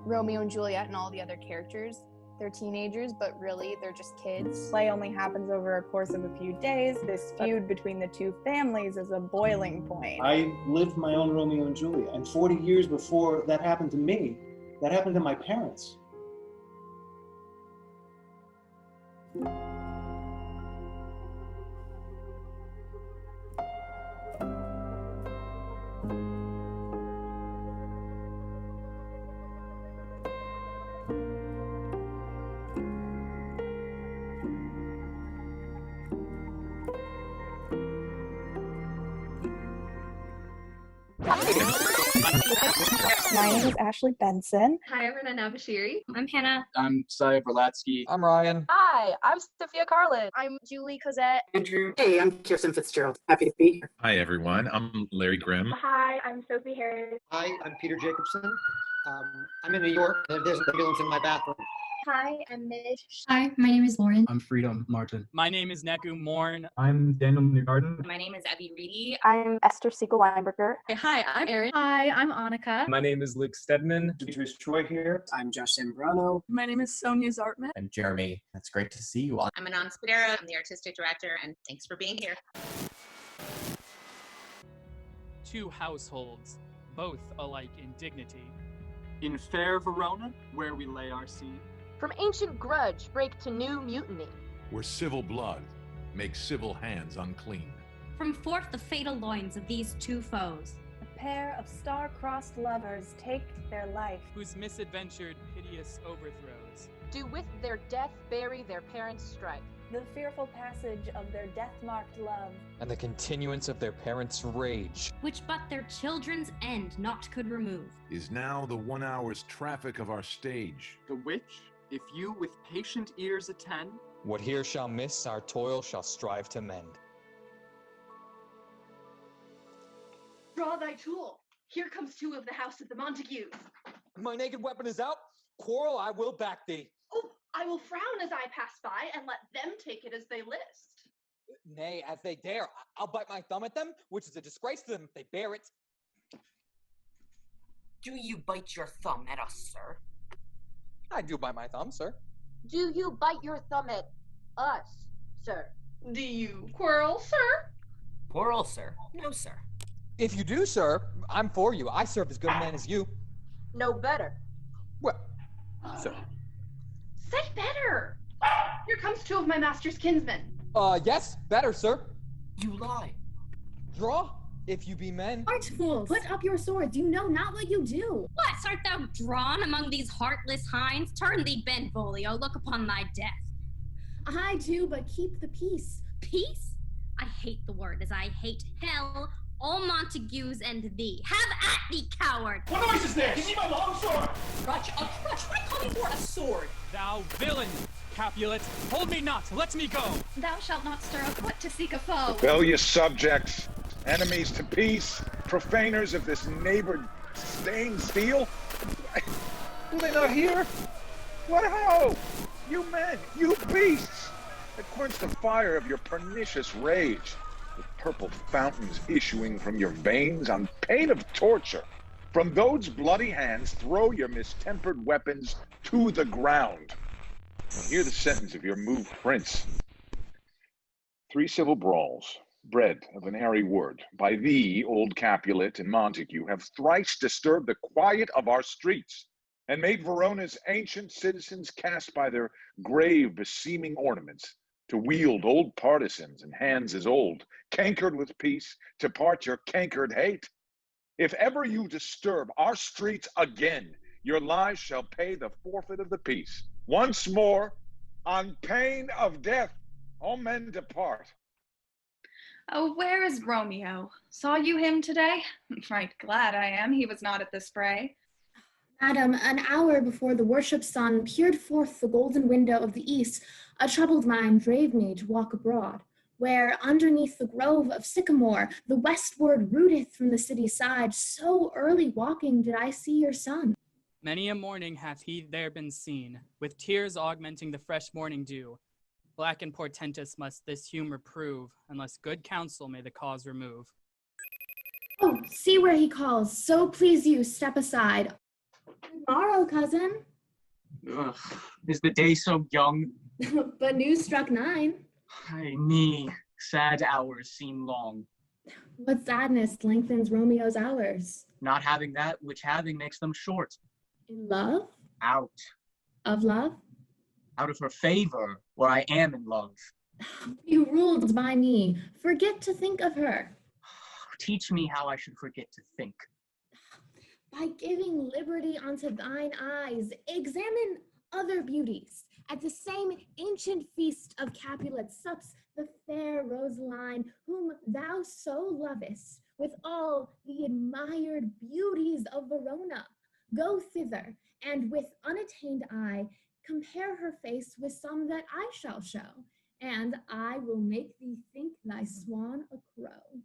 Romeo and Juliet and all the other characters, they're teenagers, but really they're just kids. Play only happens over a course of a few days. This feud between the two families is a boiling point. I lived my own Romeo and Juliet, and 40 years before that happened to me, that happened to my parents. My name is Ashley Benson. Hi, I'm Bchiri. I'm Hannah. I'm Siah, Berlatsky. I'm Ryan. Hi, I'm Sophia, Carlin. I'm Julie, Cozette. Andrew. Hey, I'm Kirsten, Fitzgerald. Happy to be here. Hi, everyone. I'm Larry Grimm. Hi, I'm Sophie Harris. Hi, I'm Peter Jacobson. I'm in New York, and there's an ambulance in my bathroom. Hi, I'm Midge. Hi, my name is Lauren. I'm Freedom Martin. My name is Neku, Morne. I'm Daniel Newgarden. My name is Evey, Reidy. I'm Esther, Segal-Weinberger. Hi, I'm Erin. Hi, I'm Annika. My name is Luke Stedman. Demetrius Troy here. I'm Josh Zambrano. My name is Sonia Zartman. I'm Jeremy. It's great to see you all. I'm Anon Spadera. I'm the artistic director, and thanks for being here. Two households, both alike in dignity. In fair Verona, where we lay our scene. From ancient grudge, break to new mutiny. Where civil blood makes civil hands unclean. From forth the fatal loins of these two foes, a pair of star-crossed lovers take their life, whose misadventured, piteous overthrows do with their death bury their parents' strife. The fearful passage of their death-marked love, and the continuance of their parents' rage, which but their children's end not could remove, is now the 1 hour's traffic of our stage. The which, if you with patient ears attend, what here shall miss, our toil shall strive to mend. Draw thy tool. Here comes two of the house of the Montagues. My naked weapon is out. Quarrel, I will back thee. Oh, I will frown as I pass by and let them take it as they list. Nay, as they dare. I'll bite my thumb at them, which is a disgrace to them if they bear it. Do you bite your thumb at us, sir? I do bite my thumb, sir. Do you bite your thumb at us, sir? Do you quarrel, sir? Quarrel, sir? No, sir. If you do, sir, I'm for you. I serve as good a man as you. No better. Well, sir. Say better. Here comes two of my master's kinsmen. Yes, better, sir. You lie. Draw, if you be men. Art fool, put up your swords. You know not what you do. What, art thou drawn among these heartless hinds? Turn thee, Benvolio, look upon thy death. I do, but keep the peace. Peace? I hate the word as I hate hell, all Montagues and thee. Have at thee, coward! What noise is this? Give me my longsword! Crutch, a crutch, what call you for a sword? Thou villain! Capulet, hold me not, let me go! Thou shalt not stir a foot to seek a foe. Rebellious subjects, enemies to peace, profaners of this neighbor stained steel. Do they not hear? What ho! You men, you beasts, that quench the fire of your pernicious rage, with purple fountains issuing from your veins on pain of torture. From those bloody hands throw your mistempered weapons to the ground. And hear the sentence of your moved prince. 3 civil brawls, bred of an airy word, by thee, old Capulet and Montague, have thrice disturbed the quiet of our streets, and made Verona's ancient citizens cast by their grave beseeming ornaments, to wield old partisans and hands as old, cankered with peace, to part your cankered hate. If ever you disturb our streets again, your lives shall pay the forfeit of the peace. Once more, on pain of death, all men depart. Oh, where is Romeo? Saw you him today? Right glad I am he was not at this fray. Madam, an hour before the worship sun peered forth the golden window of the east, a troubled mind drave me to walk abroad, where underneath the grove of sycamore, the westward rooteth from the city side, so early walking did I see your son. Many a morning hath he there been seen, with tears augmenting the fresh morning dew. Black and portentous must this humor prove, unless good counsel may the cause remove. Oh, see where he calls. So please you, step aside. Good morrow, cousin. Ugh, is the day so young? But news struck 9. Ay me, sad hours seem long. What sadness lengthens Romeo's hours? Not having that which having makes them short. In love? Out. Of love? Out of her favor, where I am in love. You ruled by me. Forget to think of her. Teach me how I should forget to think. By giving liberty unto thine eyes, examine other beauties. At the same ancient feast of Capulet sups the fair Rosaline, whom thou so lovest, with all the admired beauties of Verona. Go thither, and with unattained eye, compare her face with some that I shall show, and I will make thee think thy swan a crow.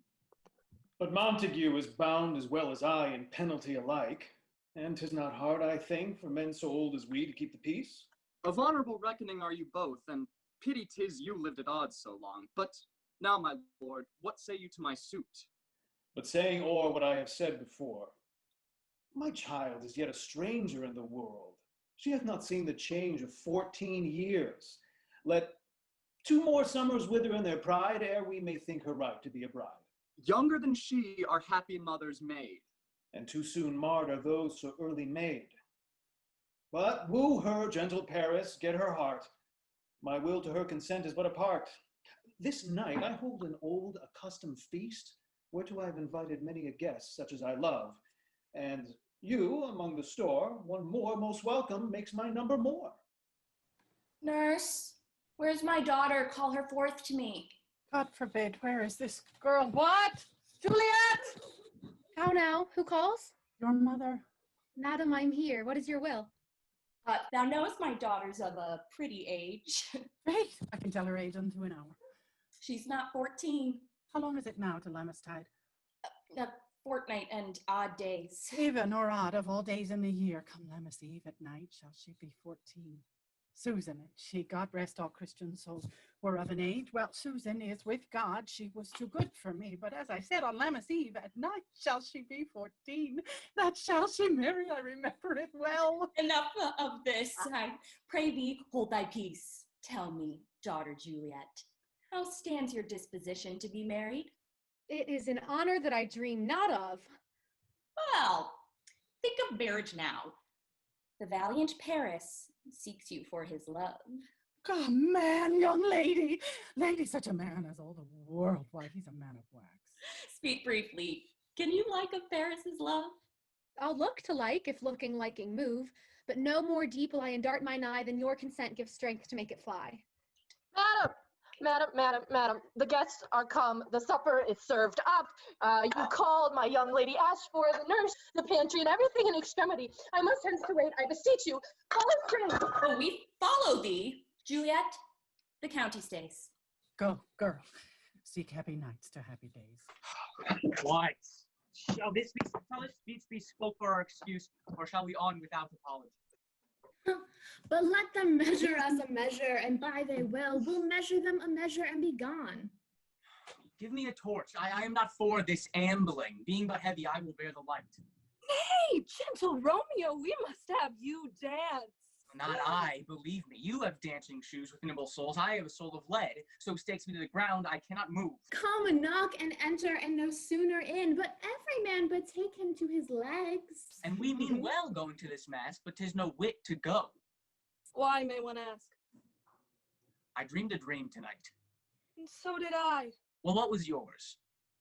But Montague is bound as well as I in penalty alike, and 'tis not hard, I think, for men so old as we to keep the peace. Of honorable reckoning are you both, and pity 'tis you lived at odds so long. But now, my lord, what say you to my suit? But saying o'er what I have said before, my child is yet a stranger in the world. She hath not seen the change of 14 years. Let 2 more summers wither in their pride, ere we may think her right to be a bride. Younger than she are happy mothers made. And too soon marred are those so early made. But woo her, gentle Paris, get her heart. My will to her consent is but a part. This night I hold an old accustomed feast, whereto I have invited many a guest, such as I love. And you, among the store, one more most welcome makes my number more. Nurse, where's my daughter? Call her forth to me. God forbid, where is this girl? What? Juliet! How now? Who calls? Your mother. Madam, I'm here. What is your will? Thou knowest my daughter's of a pretty age. Right, I can tell her age unto an hour. She's not 14. How long is it now to Lamastide? A fortnight and odd days. Even or odd of all days in the year, come Lammas Eve at night, shall she be 14. Susan, and she, God rest all Christian souls, were of an age. Well, Susan is with God. She was too good for me. But as I said, on Lammas Eve at night shall she be 14. That shall she marry, I remember it well. Enough of this. I pray thee, hold thy peace. Tell me, daughter Juliet, how stands your disposition to be married? It is an honor that I dream not of. Well, think of marriage now. The valiant Paris seeks you for his love. Oh, man, young lady. Lady, such a man as all the world. Why, he's a man of wax. Speak briefly. Can you like of Paris's love? I'll look to like, if looking liking move, but no more deep will I endart mine eye than your consent gives strength to make it fly. Madam, the guests are come, the supper is served up. You called, my young lady, asked for the nurse, the pantry, and everything in extremity. I must hence to wait, I beseech you. Follow. Oh, we follow thee. Juliet, the county stays. Go, girl. Seek happy nights to happy days. Why? Shall this speech be spoke for our excuse, or shall we on without apology? But let them measure us a measure, and by their will, we'll measure them a measure and be gone. Give me a torch. I am not for this ambling. Being but heavy, I will bear the light. Nay, gentle Romeo, we must have you dance. Not I, believe me. You have dancing shoes with nimble soles. I have a soul of lead, so stakes me to the ground, I cannot move. Come and knock and enter, and no sooner in, but every man but take him to his legs. And we mean well going to this mask, but 'tis no wit to go. Why, may one ask? I dreamed a dream tonight. And so did I. Well, what was yours?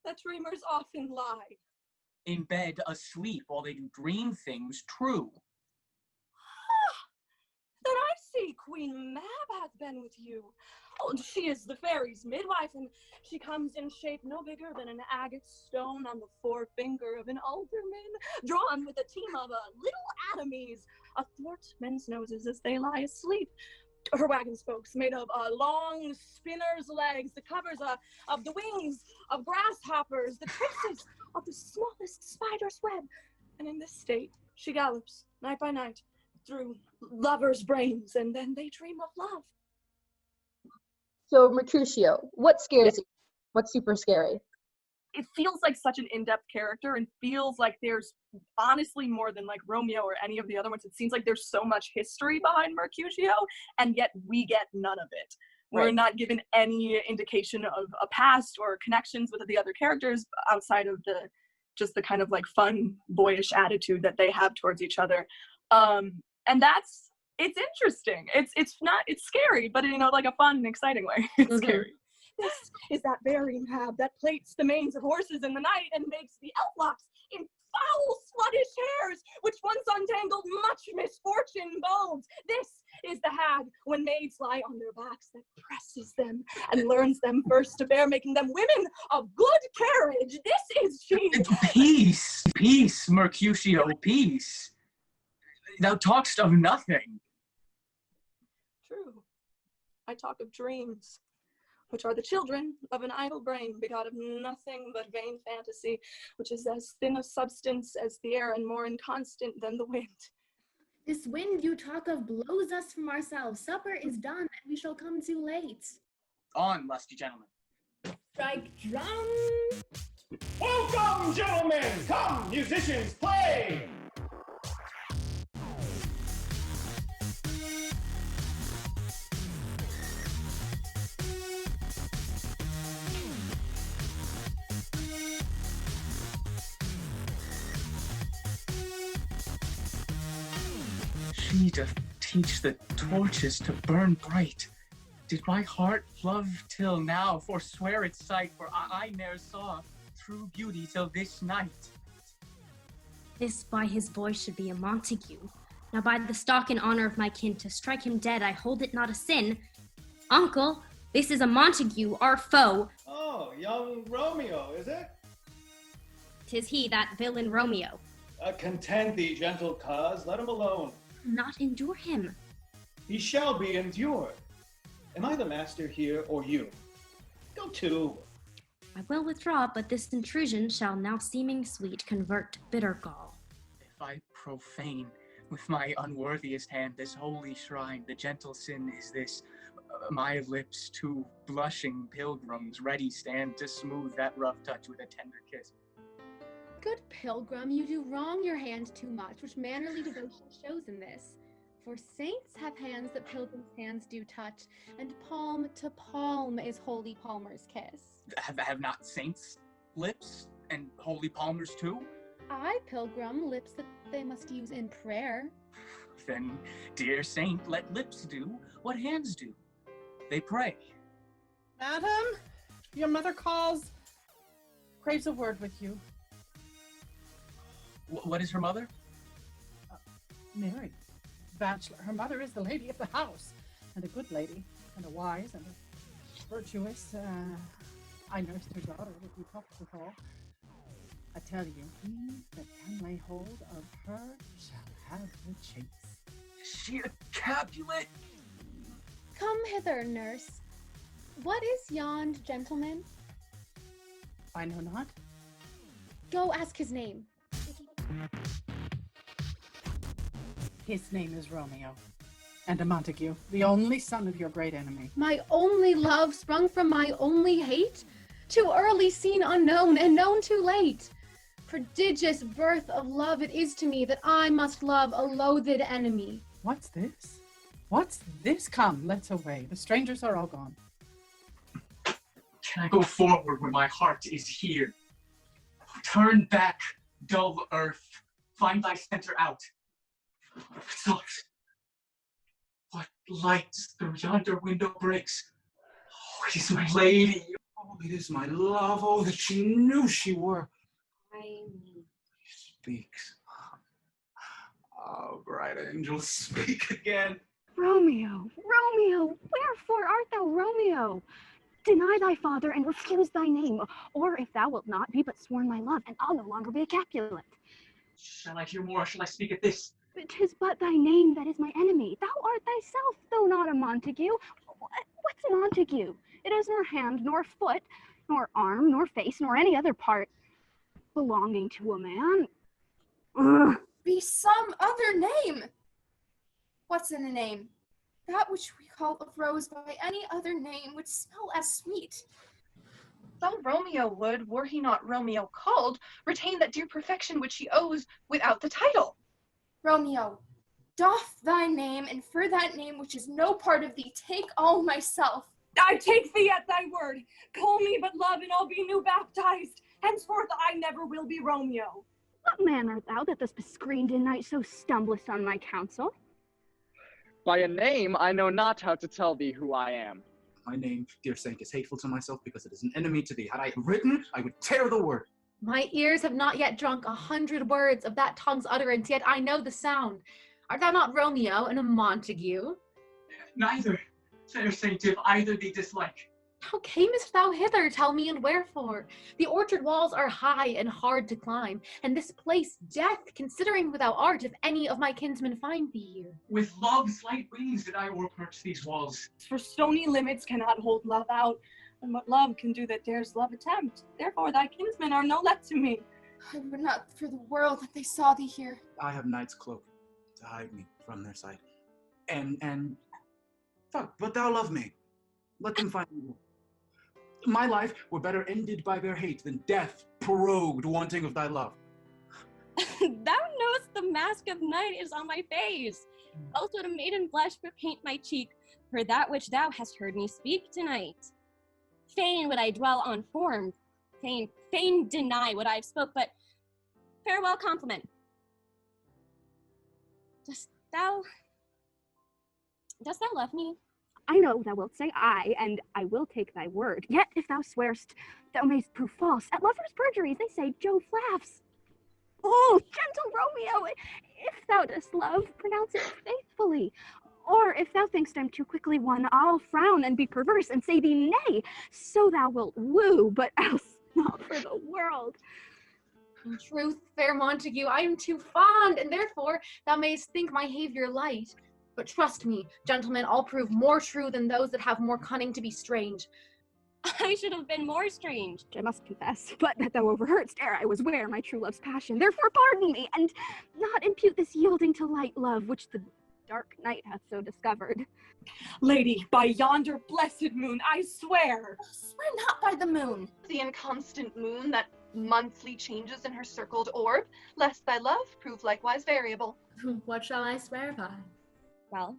That dreamers often lie. In bed, asleep, while they do dream things true. Then I see Queen Mab hath been with you. Oh, and she is the fairy's midwife, and she comes in shape no bigger than an agate stone on the forefinger of an alderman, drawn with a team of little atomies athwart men's noses as they lie asleep. Her wagon spokes made of long spinner's legs, the covers of the wings of grasshoppers, the traces of the smallest spider's web. And in this state, she gallops night by night through lovers' brains, and then they dream of love. So, Mercutio, what scares you? What's super scary? It feels like such an in-depth character and feels like there's honestly more than like Romeo or any of the other ones. It seems like there's so much history behind Mercutio, and yet we get none of it. We're not given any indication of a past or connections with the other characters outside of just the kind of like fun, boyish attitude that they have towards each other. And it's interesting. It's scary, but like a fun and exciting way. It's scary. This is that very nab that plaits the manes of horses in the night and makes the elf locks in foul sluttish hairs, which once untangled much misfortune bodes. This is the hag when maids lie on their backs that presses them and learns them first to bear, making them women of good carriage. This is she. Peace, Mercutio, peace. Thou talk'st of nothing. True. I talk of dreams, which are the children of an idle brain, begot of nothing but vain fantasy, which is as thin of substance as the air and more inconstant than the wind. This wind you talk of blows us from ourselves. Supper is done, and we shall come too late. On, lusty gentlemen. Strike drum! Welcome, gentlemen! Come, musicians, play! She doth teach the torches to burn bright. Did my heart love till now forswear its sight, for I ne'er saw true beauty till this night. This by his voice should be a Montague. Now by the stock and honor of my kin, to strike him dead I hold it not a sin. Uncle, this is a Montague, our foe. Oh, young Romeo, is it? 'Tis he, that villain Romeo. Content thee, gentle cuz, let him alone. Not endure him. He shall be endured. Am I the master here, or you? Go to. I will withdraw, but this intrusion shall now seeming sweet convert to bitter gall. If I profane with my unworthiest hand this holy shrine, the gentle sin is this: my lips two blushing pilgrims ready stand to smooth that rough touch with a tender kiss. Good pilgrim, you do wrong your hand too much, which mannerly devotion shows in this. For saints have hands that pilgrims' hands do touch, and palm to palm is holy palmer's kiss. Have not saints lips, and holy palmers too? I, pilgrim, lips that they must use in prayer. Then, dear saint, let lips do what hands do. They pray. Madam, your mother calls, craves a word with you. What is her mother? Mary, bachelor. Her mother is the lady of the house, and a good lady, and a wise, and a virtuous. I nursed her daughter with you talked withal. I tell you, he that can lay hold of her shall have the chase. Is she a Capulet? Come hither, nurse. What is yond gentleman? I know not. Go ask his name. His name is Romeo, and a Montague, the only son of your great enemy. My only love sprung from my only hate? Too early seen unknown, and known too late. Prodigious birth of love it is to me that I must love a loathed enemy. What's this? What's this? Come, let's away. The strangers are all gone. Can I go forward when my heart is here? Turn back, dull earth. Find thy center out. Soft. What light through yonder window breaks? Oh, it is my lady. Oh, it is my love. Oh, that she knew she were. Speaks. Oh, bright angel, speak again. Romeo, Romeo, wherefore art thou Romeo? Deny thy father and refuse thy name, or if thou wilt not, be but sworn my love, and I'll no longer be a Capulet. Shall I hear more, or shall I speak at this? 'Tis but thy name that is my enemy. Thou art thyself, though not a Montague. What's a Montague? It is nor hand, nor foot, nor arm, nor face, nor any other part belonging to a man. Ugh. Be some other name. What's in a name? That which we call a rose by any other name would smell as sweet. So Romeo would, were he not Romeo called, retain that dear perfection which he owes without the title. Romeo, doff thy name, and for that name which is no part of thee, take all myself. I take thee at thy word. Call me but love, and I'll be new baptized. Henceforth I never will be Romeo. What man art thou that thus bescreened in night so stumblest on my counsel? By a name I know not how to tell thee who I am. My name, dear saint, is hateful to myself because it is an enemy to thee. Had I written, I would tear the word. My ears have not yet drunk 100 words of that tongue's utterance, yet I know the sound. Art thou not Romeo and a Montague? Neither, fair saint, if either thee dislike. How camest thou hither? Tell me, and wherefore? The orchard walls are high and hard to climb, and this place death, considering who thou art, if any of my kinsmen find thee here. With love's light wings did I o'erperch these walls. For stony limits cannot hold love out, and what love can do that dares love attempt. Therefore thy kinsmen are no let to me. I would not for the world that they saw thee here. I have night's cloak to hide me from their sight. Fuck, but thou love me. Let them find me. My life were better ended by their hate than death prorogued wanting of thy love. Thou knowest the mask of night is on my face. Also to maiden blush but paint my cheek, for that which thou hast heard me speak tonight. Fain would I dwell on form, fain deny what I have spoke, but farewell compliment. Dost thou love me? I know thou wilt say aye, and I will take thy word. Yet if thou swearst, thou mayst prove false. At lovers' perjuries, they say Jove laughs. Oh, gentle Romeo, if thou dost love, pronounce it faithfully. Or if thou thinkst I'm too quickly won, I'll frown and be perverse and say thee nay. So thou wilt woo, but else not for the world. In truth, fair Montague, I am too fond, and therefore thou mayst think my behavior light. But trust me, gentlemen, I'll prove more true than those that have more cunning to be strange. I should have been more strange. I must confess, but that thou overheardst ere I was ware my true love's passion. Therefore pardon me, and not impute this yielding to light love, which the dark night hath so discovered. Lady, by yonder blessed moon, I swear. Swear not by the moon. The inconstant moon that monthly changes in her circled orb, lest thy love prove likewise variable. What shall I swear by? Well,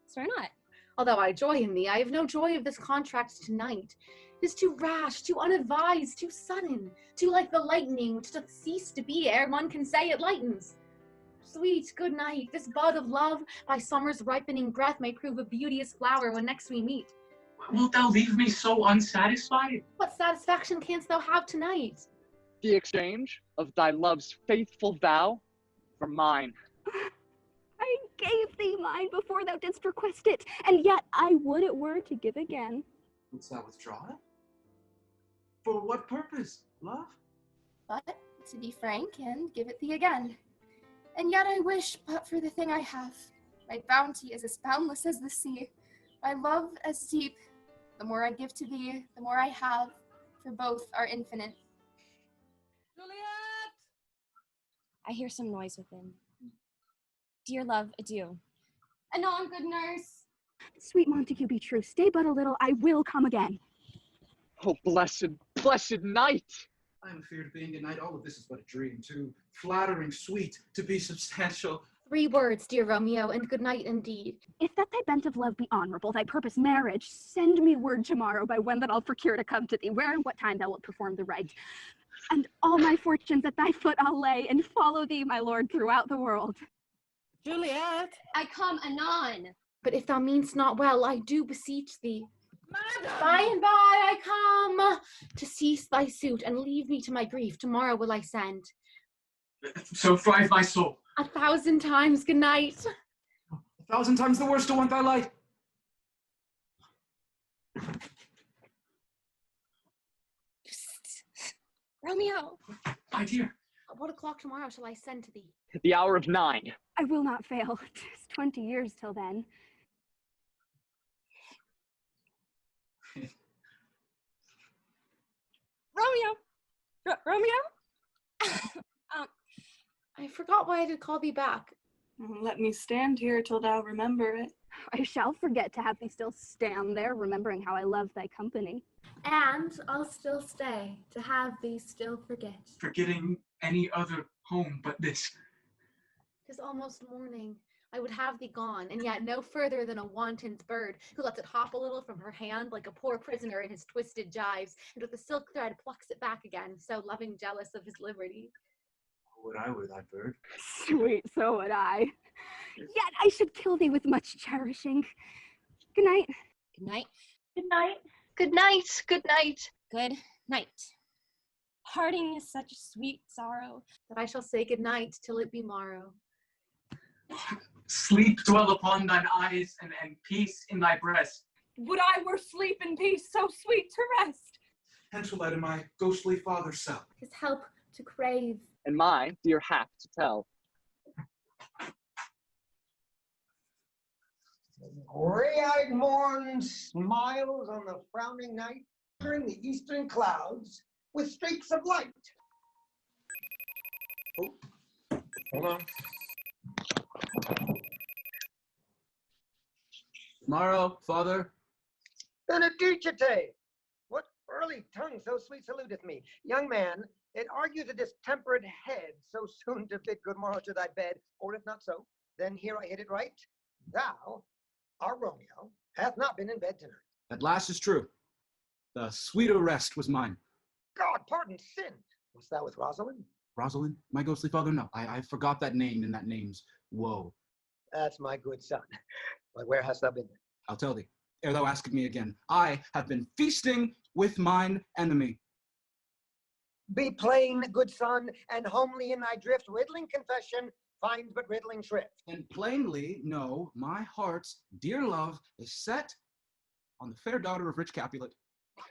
swear not. Although I joy in thee, I have no joy of this contract tonight. It is too rash, too unadvised, too sudden, too like the lightning which doth cease to be ere one can say it lightens. Sweet good night, this bud of love by summer's ripening breath may prove a beauteous flower when next we meet. Wilt thou leave me so unsatisfied? What satisfaction canst thou have tonight? The exchange of thy love's faithful vow for mine. I gave thee mine before thou didst request it, and yet I would it were to give again. Wouldst thou withdraw it? For what purpose, love? But to be frank and give it thee again. And yet I wish but for the thing I have. My bounty is as boundless as the sea, my love as deep. The more I give to thee, the more I have, for both are infinite. Juliet! I hear some noise within. Dear love, adieu. Anon, good nurse. Sweet Montague, be true. Stay but a little, I will come again. Oh, blessed night! I am feared being a knight. All of this is but a dream, too flattering, sweet, to be substantial. 3 words, dear Romeo, and good night indeed. If that thy bent of love be honorable, thy purpose marriage, send me word tomorrow by when that I'll procure to come to thee, where and what time thou wilt perform the rite. And all my fortunes at thy foot I'll lay, and follow thee, my lord, throughout the world. Juliet! I come anon. But if thou meanst not well, I do beseech thee. Madam! By and by I come to cease thy suit, and leave me to my grief. Tomorrow will I send. So thrive my soul. 1,000 times good night. 1,000 times the worse to want thy light. Romeo! My dear. At what o'clock tomorrow shall I send to thee? The hour of 9. I will not fail. 'Tis 20 years till then. Romeo! Romeo? I forgot why I did call thee back. Let me stand here till thou remember it. I shall forget to have thee still stand there, remembering how I love thy company. And I'll still stay to have thee still forget. Forgetting any other home but this. 'Tis almost morning. I would have thee gone, and yet no further than a wanton's bird, who lets it hop a little from her hand like a poor prisoner in his twisted gyves, and with a silk thread plucks it back again, so loving jealous of his liberty. Would I were thy bird? Sweet, so would I. Yet I should kill thee with much cherishing. Good night. Good night. Good night. Good night. Good night. Good night. Parting is such sweet sorrow that I shall say good night till it be morrow. Sleep dwell upon thine eyes, and peace in thy breast. Would I were sleep and peace, so sweet to rest. Hence will I to my ghostly father's cell. His help to crave. And my dear hap to tell. Gray-eyed morn smiles on the frowning night, covering the eastern clouds with streaks of light. Oh, hold on. Tomorrow, father. Benedicite! What early tongue so sweet saluteth me? Young man, it argues a distempered head so soon to bid good morrow to thy bed, or if not so, then here I hit it right. Thou, our Romeo, hath not been in bed tonight. At last is true. The sweeter rest was mine. God pardon sin. Wast thou with Rosalind? Rosalind, my ghostly father? No, I forgot that name, and that name's woe. That's my good son. But where hast thou been? I'll tell thee, ere thou ask me again. I have been feasting with mine enemy. Be plain, good son, and homely in thy drift. Riddling confession finds but riddling shrift. And plainly, no, my heart's dear love is set on the fair daughter of rich Capulet.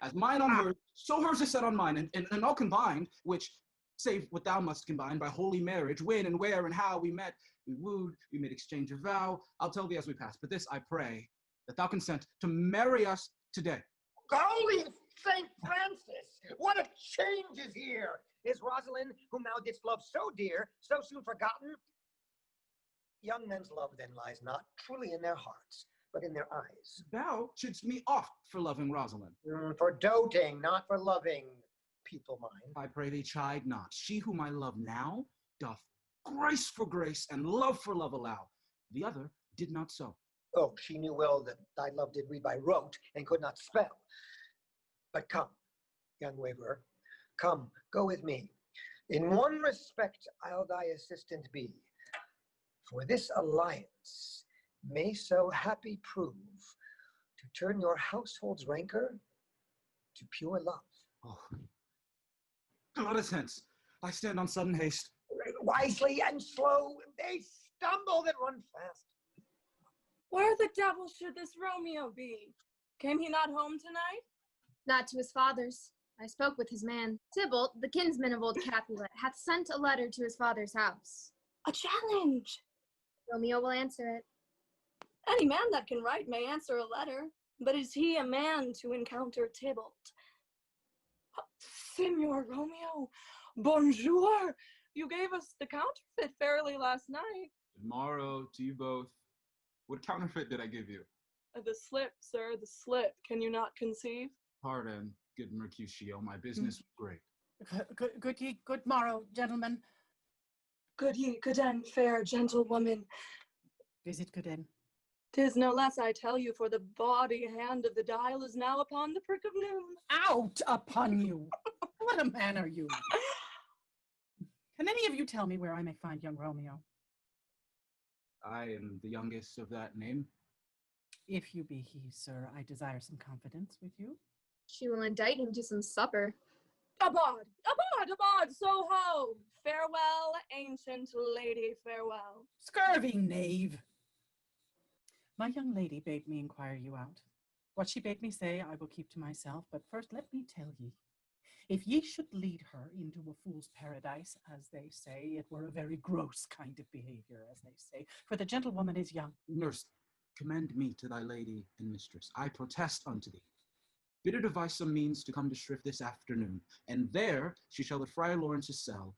As mine on hers, so hers is set on mine, and all combined, which, save what thou must combine by holy marriage, when and where and how we met, we wooed, we made exchange of vow. I'll tell thee as we pass, but this I pray, that thou consent to marry us today. Holy Saint Francis, what a change is here! Is Rosalind, whom thou didst love so dear, so soon forgotten? Young men's love then lies not truly in their hearts, but in their eyes. Thou shouldst me oft for loving Rosalind. For doting, not for loving, people mine. I pray thee chide not. She whom I love now doth grace for grace and love for love allow. The other did not so. Oh, she knew well that thy love did read by rote and could not spell. But come, young waverer, come, go with me. In one respect I'll thy assistant be, for this alliance may so happy prove to turn your household's rancor to pure love. Oh, let us hence. I stand on sudden haste. Wisely and slow, they stumble that run fast. Where the devil should this Romeo be? Came he not home tonight? Not to his father's. I spoke with his man. Tybalt, the kinsman of old Capulet, hath sent a letter to his father's house. A challenge! Romeo will answer it. Any man that can write may answer a letter, but is he a man to encounter Tybalt? Signor Romeo, bonjour! You gave us the counterfeit fairly last night. Tomorrow to you both. What counterfeit did I give you? The slip, sir, the slip. Can you not conceive? Pardon, good Mercutio, my business was great. Good morrow, gentlemen. Good ye, good end, fair gentlewoman. Is it good end? 'Tis no less, I tell you, for the bawdy hand of the dial is now upon the prick of noon. Out upon you! What a man are you? Can any of you tell me where I may find young Romeo? I am the youngest of that name. If you be he, sir, I desire some confidence with you. She will indict him to some supper. Abad, abad, abad, so ho! Farewell, ancient lady, farewell. Scurvy knave! My young lady bade me inquire you out. What she bade me say I will keep to myself, but first let me tell ye, if ye should lead her into a fool's paradise, as they say, it were a very gross kind of behavior, as they say, for the gentlewoman is young. Nurse, commend me to thy lady and mistress. I protest unto thee. Bid her devise some means to come to shrift this afternoon, and there she shall at Friar Lawrence's cell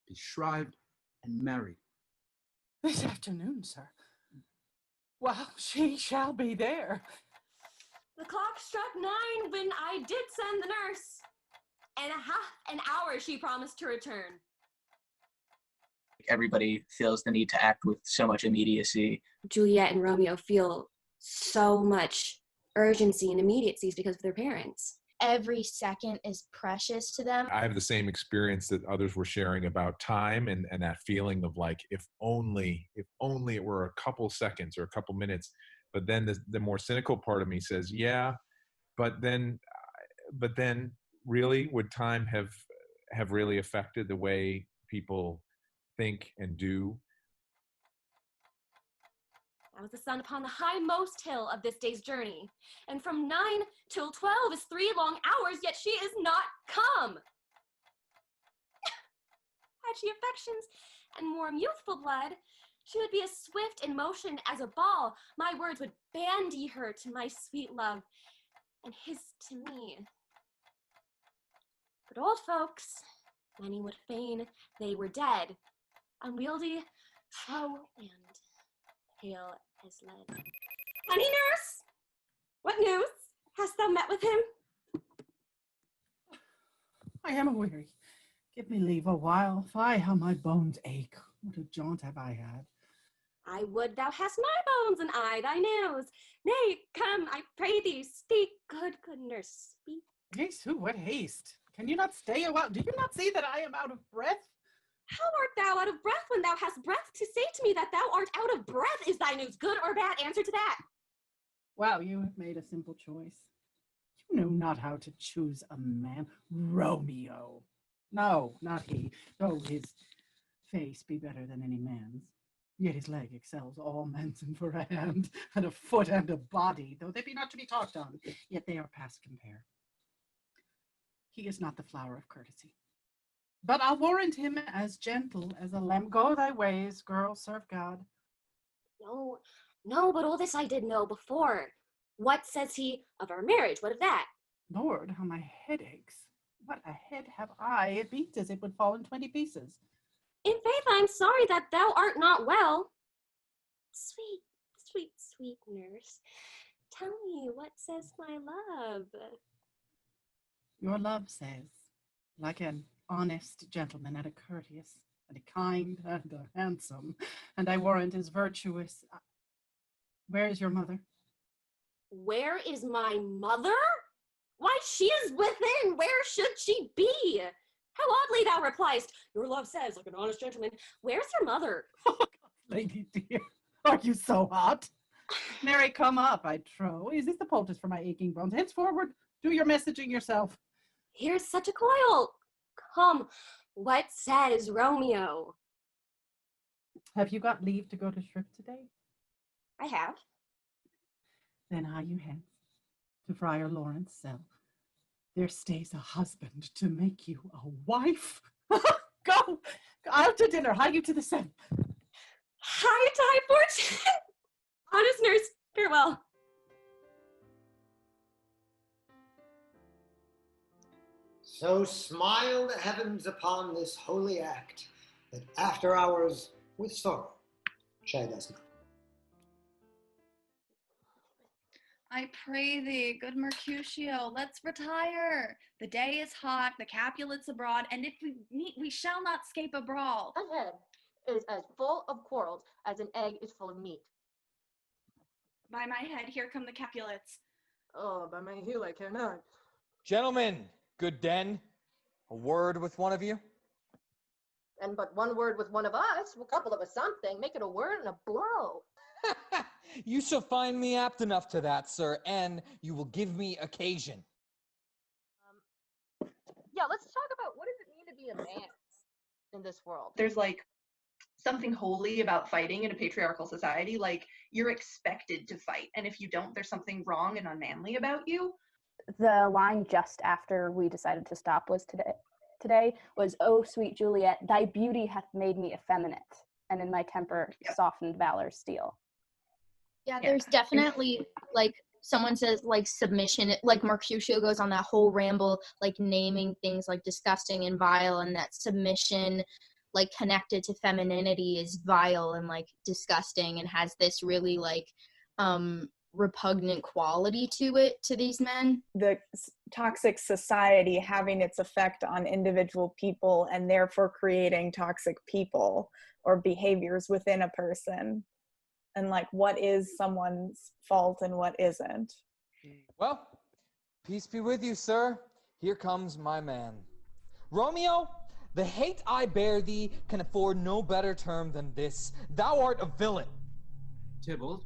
be shrived and married. This afternoon, sir. Well, she shall be there. The clock struck 9 when I did send the nurse. And an hour she promised to return. Everybody feels the need to act with so much immediacy. Juliet and Romeo feel so much urgency and immediacy because of their parents. Every second is precious to them. I have the same experience that others were sharing about time and that feeling of like, if only it were a couple seconds or a couple minutes. But then the more cynical part of me says, yeah, but then really would time have really affected the way people think and do? I was the sun upon the hindmost hill of this day's journey, and from 9 till 12 is 3 long hours, yet she is not come. Had she affections and warm youthful blood, she would be as swift in motion as a ball. My words would bandy her to my sweet love, and his to me. But old folks, many would fain they were dead, unwieldy, slow, and pale as lead. Honey nurse, what news? Hast thou met with him? I am aweary. Give me leave a while. Fie, how my bones ache. What a jaunt have I had. I would thou hast my bones and I thy news. Nay, come, I pray thee, speak, good nurse, speak. Haste, who? What haste? Can you not stay a while? Do you not see that I am out of breath? How art thou out of breath when thou hast breath to say to me that thou art out of breath? Is thy news good or bad? Answer to that. Well, you have made a simple choice. You know not how to choose a man. Romeo. No, not he. Though his face be better than any man's, yet his leg excels all men's, and for a hand, and a foot, and a body, though they be not to be talked on, yet they are past compare. He is not the flower of courtesy, but I'll warrant him as gentle as a lamb. Go thy ways, girl, serve God. No, but all this I did know before. What says he of our marriage? What of that? Lord, how my head aches. What a head have I! It beats as it would fall in 20 pieces. In faith, I'm sorry that thou art not well. Sweet, sweet, sweet nurse, tell me, what says my love? Your love says, like an honest gentleman and a courteous, and a kind and a handsome, and I warrant is virtuous. Where is your mother? Where is my mother? Why, she is within. Where should she be? How oddly thou repliest. Your love says, like an honest gentleman. Where's your mother? Lady dear, are you so hot? Mary, come up, I trow. Is this the poultice for my aching bones? Henceforward, do your messaging yourself. Here's such a coil. Come, what says Romeo? Have you got leave to go to Shrift today? I have. Then hie you hence to Friar Lawrence' cell. There stays a husband to make you a wife. Go out to dinner. Hie you to the cell. Hie thy fortune. Honest nurse, farewell. So smile the heavens upon this holy act, that after hours with sorrow chide us not. I pray thee, good Mercutio, let's retire. The day is hot, the Capulets abroad, and if we meet, we shall not scape a brawl. A head is as full of quarrels as an egg is full of meat. By my head, here come the Capulets. Oh, by my heel I care not. Gentlemen, good den, a word with one of you? And but one word with one of us, a couple of us something, make it a word and a blow. You shall find me apt enough to that, sir, and you will give me occasion. Yeah, let's talk about what does it mean to be a man in this world. There's like something holy about fighting in a patriarchal society. Like, you're expected to fight, and if you don't, there's something wrong and unmanly about you. The line just after we decided to stop was today was, "Oh, sweet Juliet, thy beauty hath made me effeminate, and in my temper softened valor's steel." Yeah, there's definitely, like, someone says, like, submission, like, Mercutio goes on that whole ramble, like, naming things, like, disgusting and vile, and that submission, like connected to femininity is vile and like disgusting and has this really like repugnant quality to it to these men. The toxic society having its effect on individual people and therefore creating toxic people or behaviors within a person, and like what is someone's fault and what isn't. Well, peace be with you, sir. Here comes my man. Romeo, the hate I bear thee can afford no better term than this. Thou art a villain. Tybalt,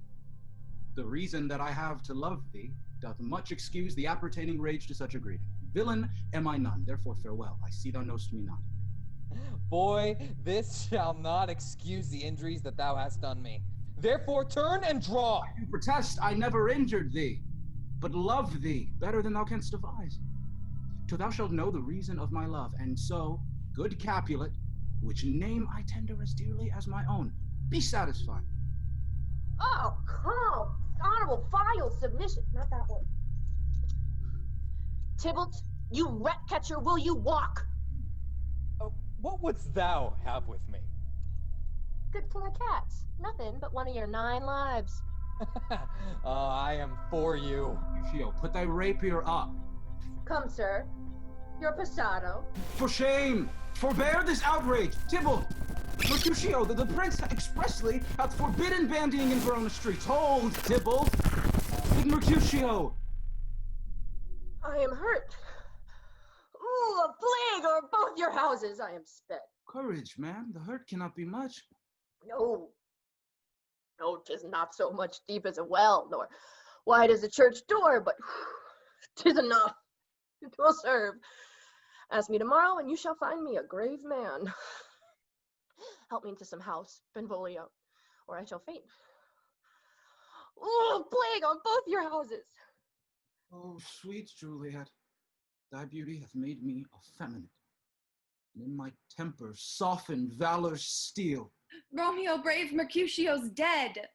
the reason that I have to love thee doth much excuse the appertaining rage to such a greeting. Villain am I none, therefore farewell. I see thou knowst me not. Boy, this shall not excuse the injuries that thou hast done me. Therefore turn and draw. I do protest I never injured thee, but love thee better than thou canst devise. Till thou shalt know the reason of my love, and so, good Capulet, which name I tender as dearly as my own, be satisfied. Oh, come! Honorable, vile submission. Not that one. Tybalt, you rat catcher, will you walk? Oh, what wouldst thou have with me? Good for my cats. Nothing but one of your 9 lives. I am for you. Mercutio, put thy rapier up. Come, sir. Your passado. For shame! Forbear this outrage! Tybalt! Mercutio, the prince expressly hath forbidden bandying in Verona streets. Hold, Tybalt! Big Mercutio! I am hurt. Ooh, a plague or both your houses, I am sped. Courage, man. The hurt cannot be much. No. No, 'tis not so much deep as a well, nor wide as a church door, but 'tis enough. It will serve. Ask me tomorrow, and you shall find me a grave man. Help me into some house, Benvolio, or I shall faint. Oh, plague on both your houses! Oh, sweet Juliet, thy beauty hath made me effeminate, and in my temper softened valor's steel. Romeo, brave Mercutio's dead.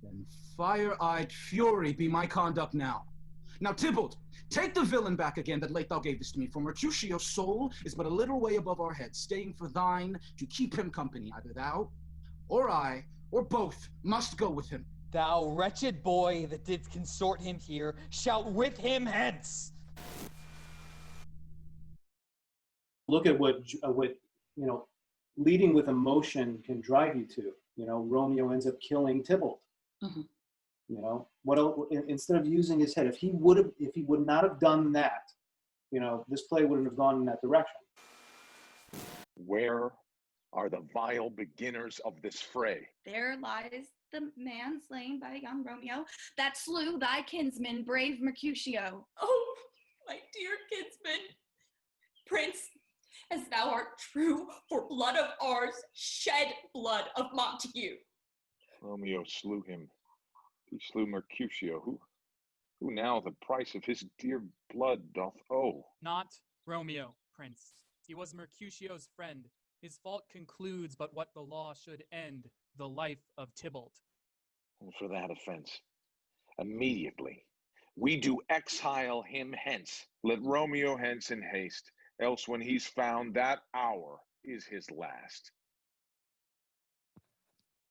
Then fire-eyed fury be my conduct now. Now, Tybalt, take the villain back again that late thou gavest me, for Mercutio's soul is but a little way above our heads, staying for thine to keep him company. Either thou, or I, or both must go with him. Thou wretched boy that didst consort him here, shalt with him hence. Look at what leading with emotion can drive you to. Romeo ends up killing Tybalt. Mm-hmm. Instead of using his head, if he would not have done that, this play wouldn't have gone in that direction. Where are the vile beginners of this fray? There lies the man slain by young Romeo that slew thy kinsman, brave Mercutio. Oh, my dear kinsman, Prince, as thou art true, for blood of ours, shed blood of Montague. Romeo slew him. He slew Mercutio, who now the price of his dear blood doth owe. Not Romeo, Prince. He was Mercutio's friend. His fault concludes but what the law should end, the life of Tybalt. And for that offense, immediately, we do exile him hence. Let Romeo hence in haste, else when he's found, that hour is his last.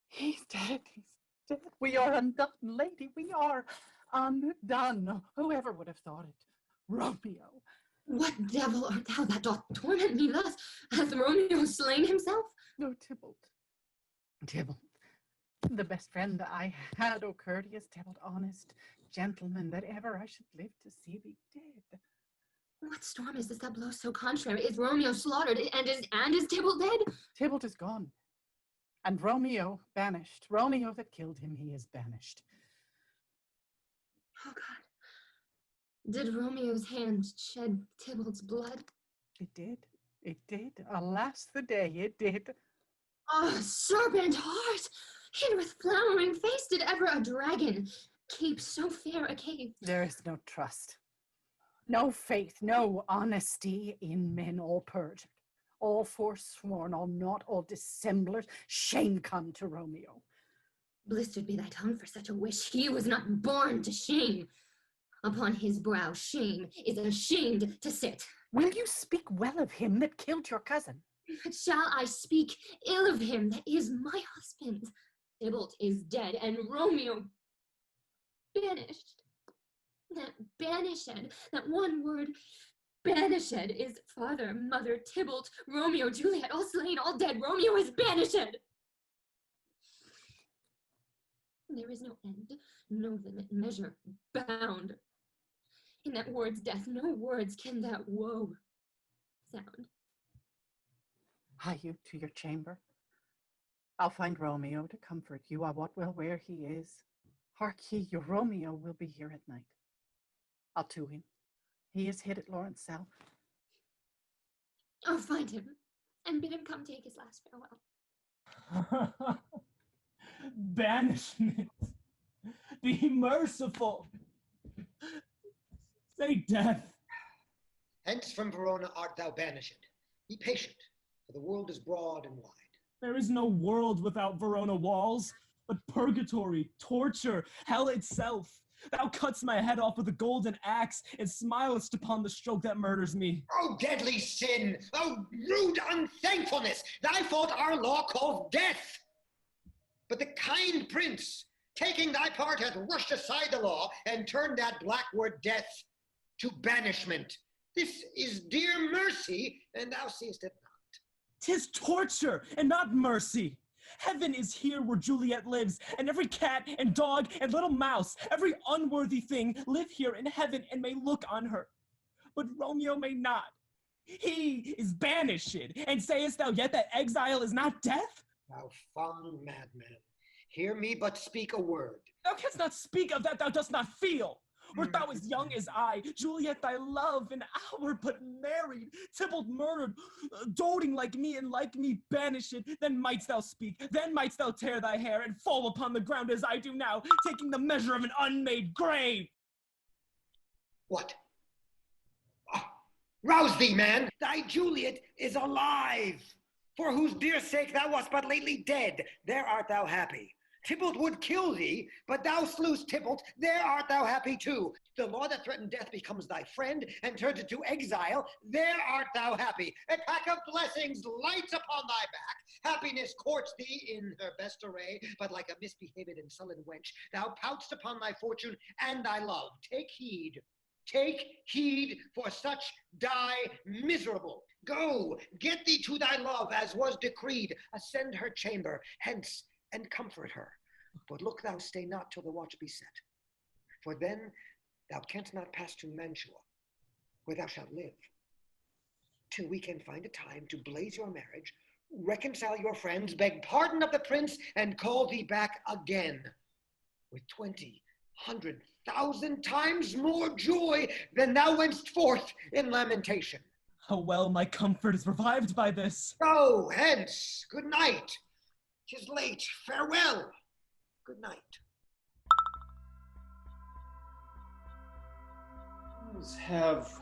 He's dead. He's dead. We are undone, lady. We are undone. Whoever would have thought it? Romeo. What devil art thou that doth torment me thus? Hath Romeo slain himself? No, Tybalt. Tybalt. The best friend I had, O courteous Tybalt, honest gentleman, that ever I should live to see thee dead. What storm is this that blows so contrary? Is Romeo slaughtered, and is Tybalt dead? Tybalt is gone, and Romeo banished. Romeo that killed him, he is banished. Oh God. Did Romeo's hand shed Tybalt's blood? It did. It did. Alas the day, it did. Ah, serpent heart! Hid with flowering face, did ever a dragon keep so fair a cave? There is no trust, no faith, no honesty in men, all perjured, all forsworn, all naught, all dissemblers. Shame come to Romeo. Blistered be thy tongue for such a wish. He was not born to shame. Upon his brow shame is ashamed to sit. Will you speak well of him that killed your cousin? But shall I speak ill of him that is my husband? Tybalt is dead, and Romeo banished. That banished, that one word, banished, is father, mother, Tybalt, Romeo, Juliet, all slain, all dead. Romeo is banished. There is no end, no limit, measure, bound. In that word's death, no words can that woe sound. Hie you to your chamber. I'll find Romeo to comfort you. I wot well where he is. Hark ye, your Romeo will be here at night. I'll to him. He is hid at Lawrence South. I'll find him and bid him come take his last farewell. Banishment. Be merciful. Say death. Hence from Verona art thou banished. Be patient, for the world is broad and wide. There is no world without Verona walls, but purgatory, torture, hell itself. Thou cutt'st my head off with a golden axe and smilest upon the stroke that murders me. Oh, deadly sin! Oh, rude unthankfulness! Thy fault our law calls death! But the kind prince, taking thy part, hath rushed aside the law and turned that black word death to banishment. This is dear mercy, and thou seest it not. 'Tis torture and not mercy. Heaven is here where Juliet lives, and every cat and dog and little mouse, every unworthy thing live here in heaven and may look on her. But Romeo may not. He is banished, and sayest thou yet that exile is not death? Thou fond madman, hear me but speak a word. Thou canst not speak of that thou dost not feel. Wert thou as young as I, Juliet thy love, an hour but married, Tybalt murdered, doting like me and like me banished, then mightst thou speak, then mightst thou tear thy hair and fall upon the ground as I do now, taking the measure of an unmade grave. What? Rouse thee, man! Thy Juliet is alive, for whose dear sake thou wast but lately dead. There art thou happy. Tybalt would kill thee, but thou slewest Tybalt, there art thou happy too. The law that threatened death becomes thy friend and turns it to exile, there art thou happy. A pack of blessings lights upon thy back. Happiness courts thee in her best array, but like a misbehaved and sullen wench, thou pout'st upon thy fortune and thy love. Take heed, for such die miserable. Go, get thee to thy love, as was decreed. Ascend her chamber, hence, and comfort her. But look thou stay not till the watch be set, for then thou canst not pass to Mantua, where thou shalt live, till we can find a time to blaze your marriage, reconcile your friends, beg pardon of the prince, and call thee back again, with 20,000 times more joy than thou went'st forth in lamentation. How well my comfort is revived by this. Go hence, good night. 'Tis late, farewell, good night. Things have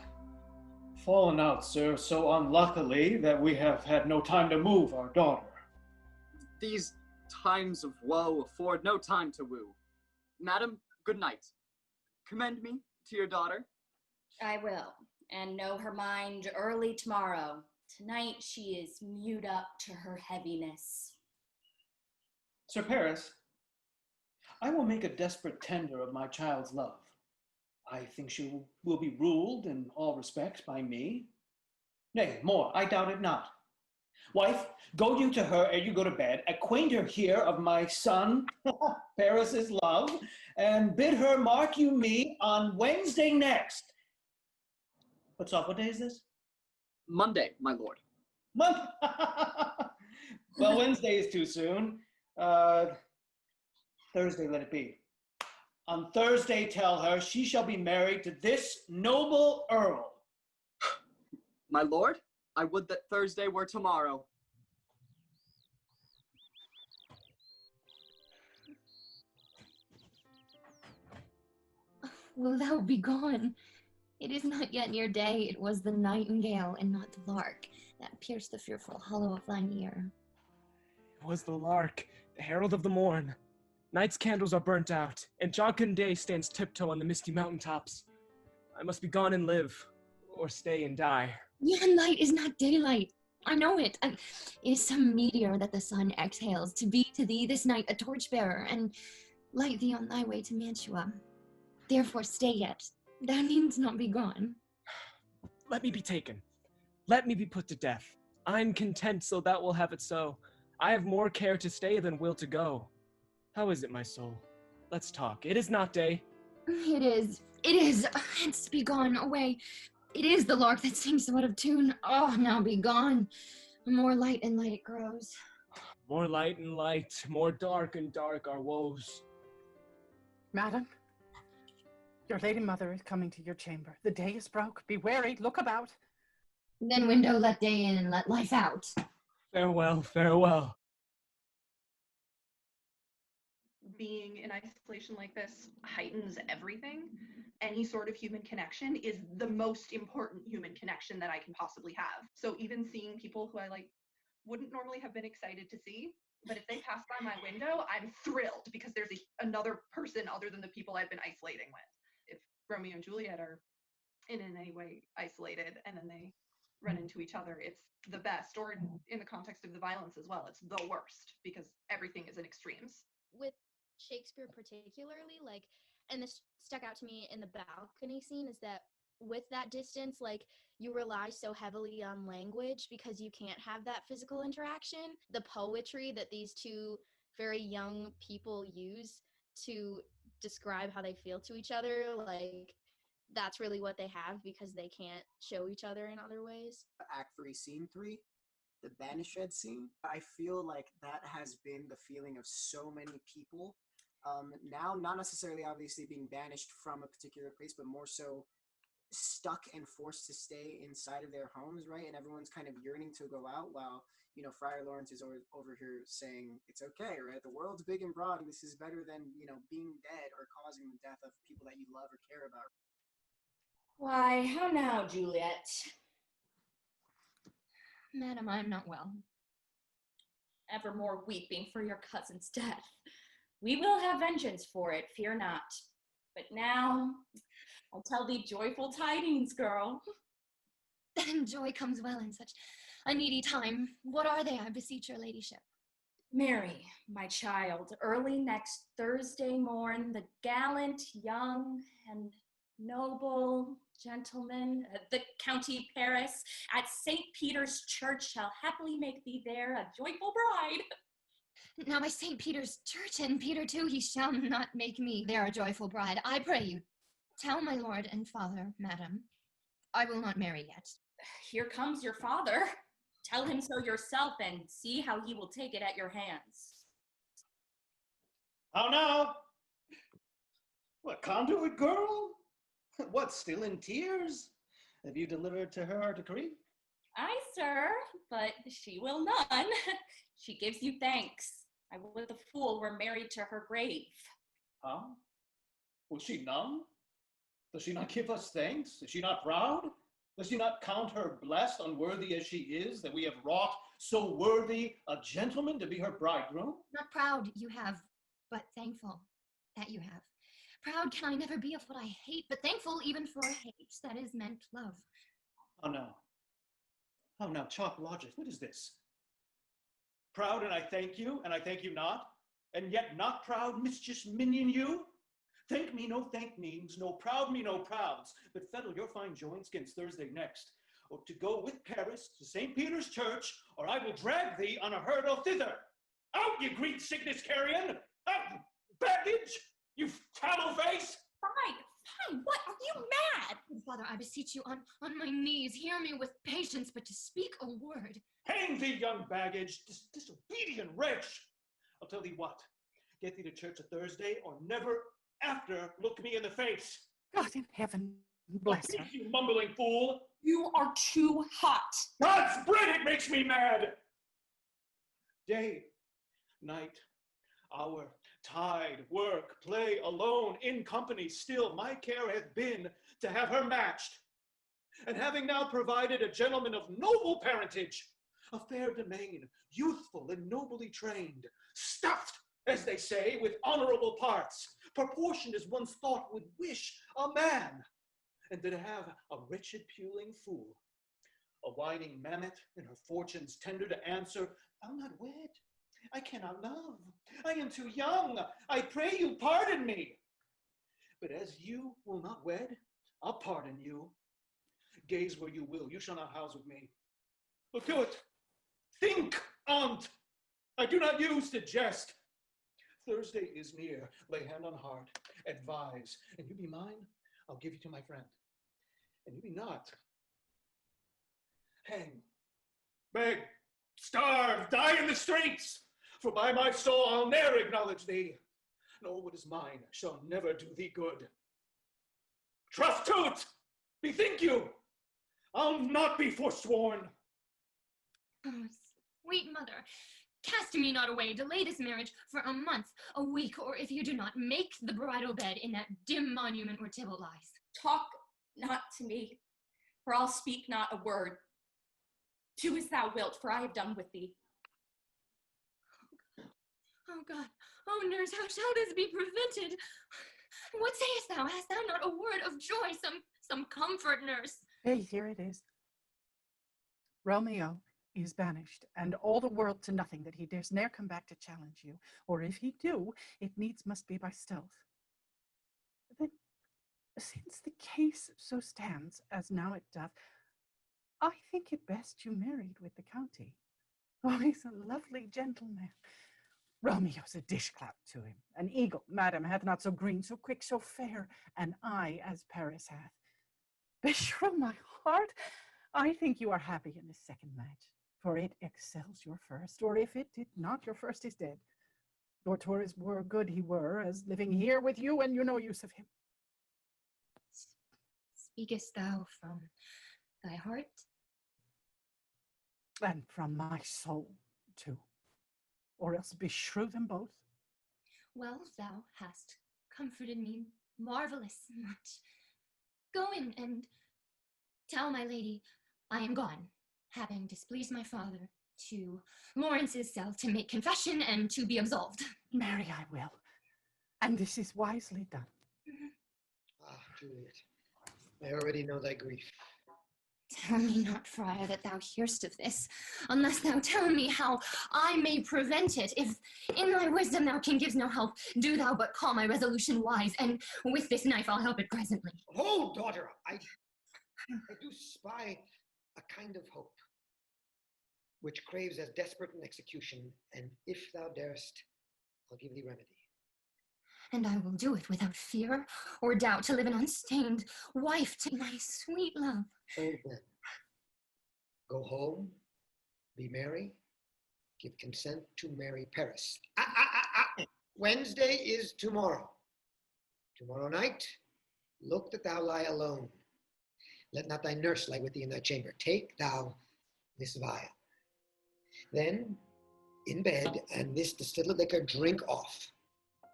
fallen out, sir, so unluckily that we have had no time to move our daughter. These times of woe afford no time to woo. Madam, good night. Commend me to your daughter. I will, and know her mind early tomorrow. Tonight she is mewed up to her heaviness. Sir Paris, I will make a desperate tender of my child's love. I think she will be ruled in all respects by me. Nay, more, I doubt it not. Wife, go you to her ere you go to bed, acquaint her here of my son, Paris's love, and bid her mark you me on Wednesday next. What's off, what day is this? Monday, my lord. Monday? Well, Wednesday is too soon. Thursday let it be. On Thursday tell her she shall be married to this noble earl. My lord, I would that Thursday were tomorrow. Will thou be gone? It is not yet near day. It was the nightingale and not the lark that pierced the fearful hollow of thine ear. It was the lark, the herald of the morn. Night's candles are burnt out, and jocund day stands tiptoe on the misty mountaintops. I must be gone and live, or stay and die. Yon light is not daylight. I know it. It is some meteor that the sun exhales, to be to thee this night a torchbearer, and light thee on thy way to Mantua. Therefore stay yet. Thou needst not be gone. Let me be taken. Let me be put to death. I'm content, so that will have it so. I have more care to stay than will to go. How is it, my soul? Let's talk. It is not day. It is. Hence be gone, away. It is the lark that sings so out of tune. Oh, now be gone. More light and light it grows. More light and light, more dark and dark our woes. Madam, your lady mother is coming to your chamber. The day is broke. Be wary, look about. Then window let day in and let life out. Farewell, farewell. Being in isolation like this heightens everything. Any sort of human connection is the most important human connection that I can possibly have. So even seeing people who I wouldn't normally have been excited to see, but if they pass by my window, I'm thrilled because there's another person other than the people I've been isolating with. If Romeo and Juliet are in any way isolated and then they run into each other, it's the best. Or in the context of the violence as well, it's the worst because everything is in extremes. With Shakespeare particularly, and this stuck out to me in the balcony scene, is that with that distance, you rely so heavily on language because you can't have that physical interaction. The poetry that these two very young people use to describe how they feel to each other, that's really what they have because they can't show each other in other ways. Act 3, Scene 3, the banished scene. I feel like that has been the feeling of so many people. Now, not necessarily obviously being banished from a particular place, but more so stuck and forced to stay inside of their homes, right? And everyone's kind of yearning to go out while, Friar Lawrence is over here saying, it's okay, right? The world's big and broad. This is better than, being dead or causing the death of people that you love or care about. Why, how now, Juliet? Madam, I am not well. Evermore weeping for your cousin's death. We will have vengeance for it, fear not. But now, I'll tell thee joyful tidings, girl. Then joy comes well in such a needy time. What are they, I beseech your ladyship? Mary, my child, early next Thursday morn, the gallant, young, and noble gentleman, the County Paris, at St. Peter's Church shall happily make thee there a joyful bride. Now by St. Peter's Church, and Peter too, he shall not make me there a joyful bride. I pray you, tell my lord and father, madam, I will not marry yet. Here comes your father. Tell him so yourself and see how he will take it at your hands. How now? What, conduit girl? What, still in tears? Have you delivered to her decree? Aye, sir, but she will none. She gives you thanks. I would the fool were married to her grave. Huh? Will she none? Does she not give us thanks? Is she not proud? Does she not count her blessed, unworthy as she is, that we have wrought so worthy a gentleman to be her bridegroom? Not proud you have, but thankful that you have. Proud can I never be of what I hate, but thankful even for hate that is meant love. Oh no. Oh no, chalk logic, what is this? Proud and I thank you not, and yet not proud, mischief minion you? Thank me, no thank means, no proud me, no prouds, but fettle your fine joints against Thursday next, or to go with Paris to St. Peter's Church, or I will drag thee on a hurdle thither. Out, you Greek sickness carrion! Out, baggage! You tallow face! Fine, what, are you mad? Father, I beseech you on my knees, hear me with patience, but to speak a word. Hang thee, young baggage, disobedient wretch! I'll tell thee what, get thee to church a Thursday, or never after look me in the face. God in heaven bless her. You mumbling fool! You are too hot. God's bread, it makes me mad! Day, night, hour, tide, work, play, alone, in company still, my care hath been to have her matched. And having now provided a gentleman of noble parentage, a fair domain, youthful and nobly trained, stuffed, as they say, with honorable parts, proportioned as one's thought would wish a man, and to have a wretched puling fool, a whining mammoth in her fortune's tender to answer, I'll not wed. I cannot love. I am too young. I pray you pardon me. But as you will not wed, I'll pardon you. Gaze where you will, you shall not house with me. Look to it. Think on't. I do not use to jest. Thursday is near. Lay hand on heart. Advise. And you be mine, I'll give you to my friend. And you be not. Hang. Beg. Starve. Die in the streets. For by my soul I'll ne'er acknowledge thee. Nor what is mine shall never do thee good. Trust to't. Bethink you. I'll not be forsworn. Oh, sweet mother, cast me not away. Delay this marriage for a month, a week, or if you do not, make the bridal bed in that dim monument where Tybalt lies. Talk not to me, for I'll speak not a word. Do as thou wilt, for I have done with thee. Oh God, oh nurse, how shall this be prevented? What sayest thou? Hast thou not a word of joy, some comfort, nurse? Hey, here it is. Romeo is banished, and all the world to nothing, that he dares ne'er come back to challenge you, or if he do, it needs must be by stealth. Then, since the case so stands, as now it doth, I think it best you married with the county. Oh, he's a lovely gentleman. Romeo's a dishclout to him, an eagle, madam, hath not so green, so quick, so fair an eye as Paris hath. Beshrew my heart, I think you are happy in this second match, for it excels your first, or if it did not, your first is dead. Your tours were good he were, as living here with you, and you know use of him. Speakest thou from thy heart? And from my soul, too. Or else beshrew them both. Well, thou hast comforted me marvelous much. Go in and tell my lady I am gone, having displeased my father, to Lawrence's cell to make confession and to be absolved. Marry, I will. And this is wisely done. Ah, Juliet, I already know thy grief. Tell me not, friar, that thou hear'st of this, unless thou tell me how I may prevent it. If in thy wisdom thou can give no help, do thou but call my resolution wise, and with this knife I'll help it presently. Hold, daughter, I do spy a kind of hope, which craves as desperate an execution, and if thou darest, I'll give thee remedy. And I will do it without fear or doubt, to live an unstained wife to my sweet love. Hold then. Go home, be merry, give consent to marry Paris. Wednesday is tomorrow. Tomorrow night, look that thou lie alone. Let not thy nurse lie with thee in thy chamber. Take thou this vial. Then, in bed, and this distilled liquor drink off,